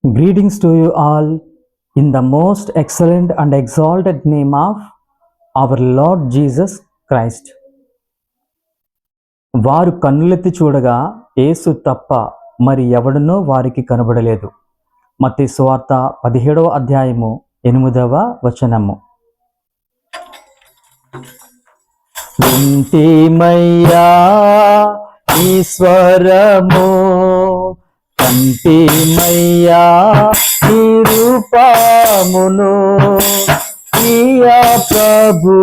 Greetings to you all in the most excellent and exalted name of our Lord Jesus Christ. వారు కన్నులెత్తి చూడగా యేసు తప్ప మరి ఎవడనో వారికి కనబడలేదు. మత్తయి సువార్త 17వ అధ్యాయము 8వ వచనము. వింటిమయ్యా ఈశ్వరము, కంటిమయ్యా నీ రూపమును, ప్రియా ప్రభు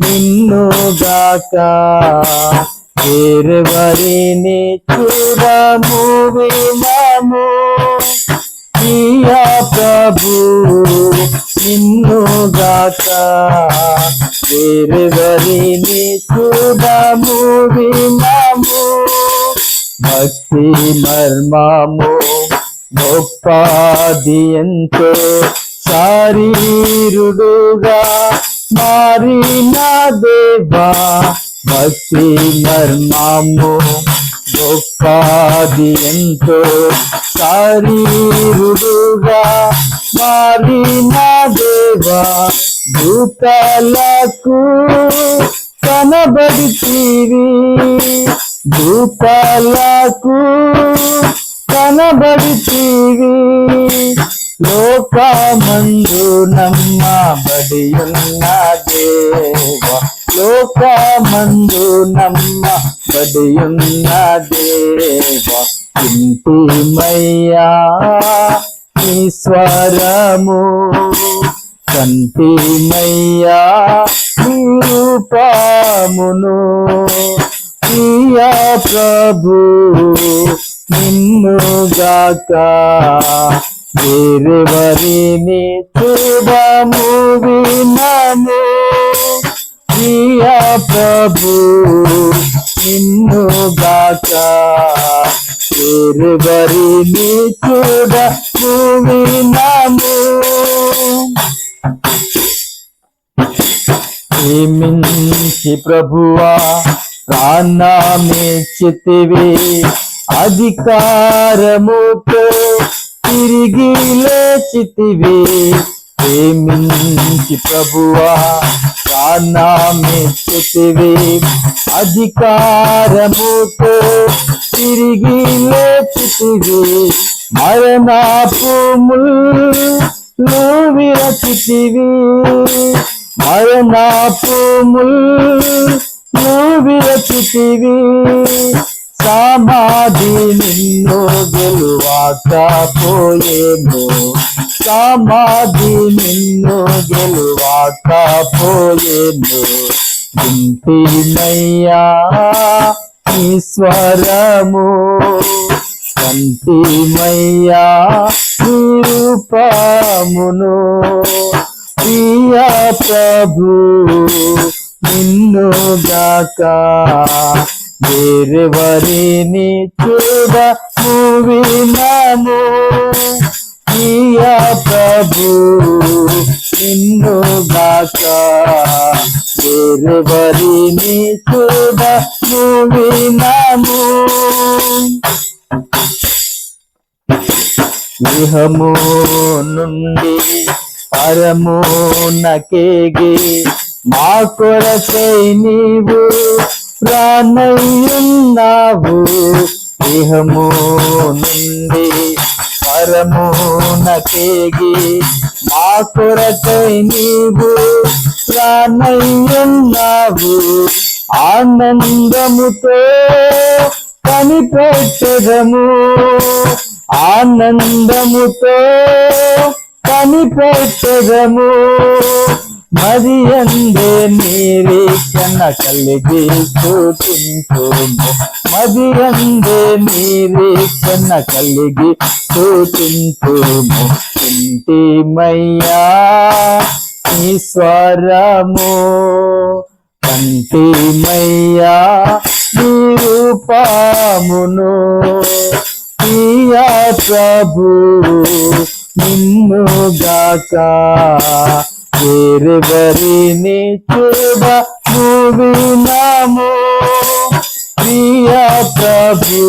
నిన్నుగాక వేరెవరిని చూడము వినము, ప్రియా ప్రభు నిన్నుగాక వేరెవరిని చూడము వినము. భక్తి మర్మము గొప్పది ఎంతో, శరీరుడుగా మారిన దేవా. భక్తి మర్మము గొప్పది ఎంతో, శరీరుడుగా మారిన దేవా. దూతలకు కనబడితివి, దూతలకు కనబడితివి, లోకమందు నమ్మబడి ఉన్న దేవా. లోకమందు నమ్మబడి ఉన్న దేవా. ఇంటిమయ్యా ఈశ్వరము, కంటిమయ్యా నీ రూపమును, ప్రియా ప్రభు నిన్నుగాక వేరెవరిని చూడము వినము, ప్రియా ప్రభు నిన్నుగాక వేరెవరిని చూడము వినము. ప్రేమించి ప్రభువా ప్రాణమిచ్చితివి, అధికారముతో తిరిగి లేచితివి. ప్రేమించి ప్రభువా ప్రాణమిచ్చితివి, అధికారముతో తిరిగి లేచితివి. మరణపు ముల్లు విరచితివి, మరణపు ముల్లు విరచితివి. సమాధి నిన్ను గెలువకపోయేను, సమాధి నిన్ను గెలువకపోయేను. వింటిమయ్యా ఈశ్వరము, కంటిమయ్యా నీ రూపమును, ప్రియా ప్రభు నిన్నుగాక వేరెవరిని చూడము వినము, ప్రియా ప్రభు నిన్నుగాక వేరెవరిని చూడము వినము. ఇహము నుండి పరమునకేగి మా కొరకై నీవు ప్రాణయున్నావు. ఇహము నుండి పరమునకేగి మా కొరకై నీవు ప్రాణయున్నావు. ఆనందముతో కనిపెట్టెదము, ఆనందముతో కనిపెట్టెదము. మరి అందే నిరీక్షణ కలిగి స్తుతింతుము, మరి అందే నిరీక్షణ కలిగి స్తుతింతుము. ఇంటిమయ్యా ఈశ్వరము, కంటిమయ్యా నీ రూపమును, ప్రియా ప్రభు నిన్నుగాక వేరెవరిని చూడము వినము, ప్రియా ప్రభు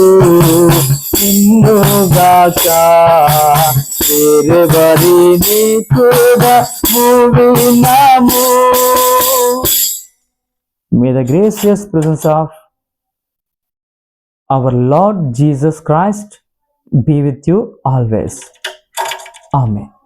నిన్నుగాక వేరెవరిని చూడము వినము. May the gracious presence of our Lord Jesus Christ be with you always. Amen.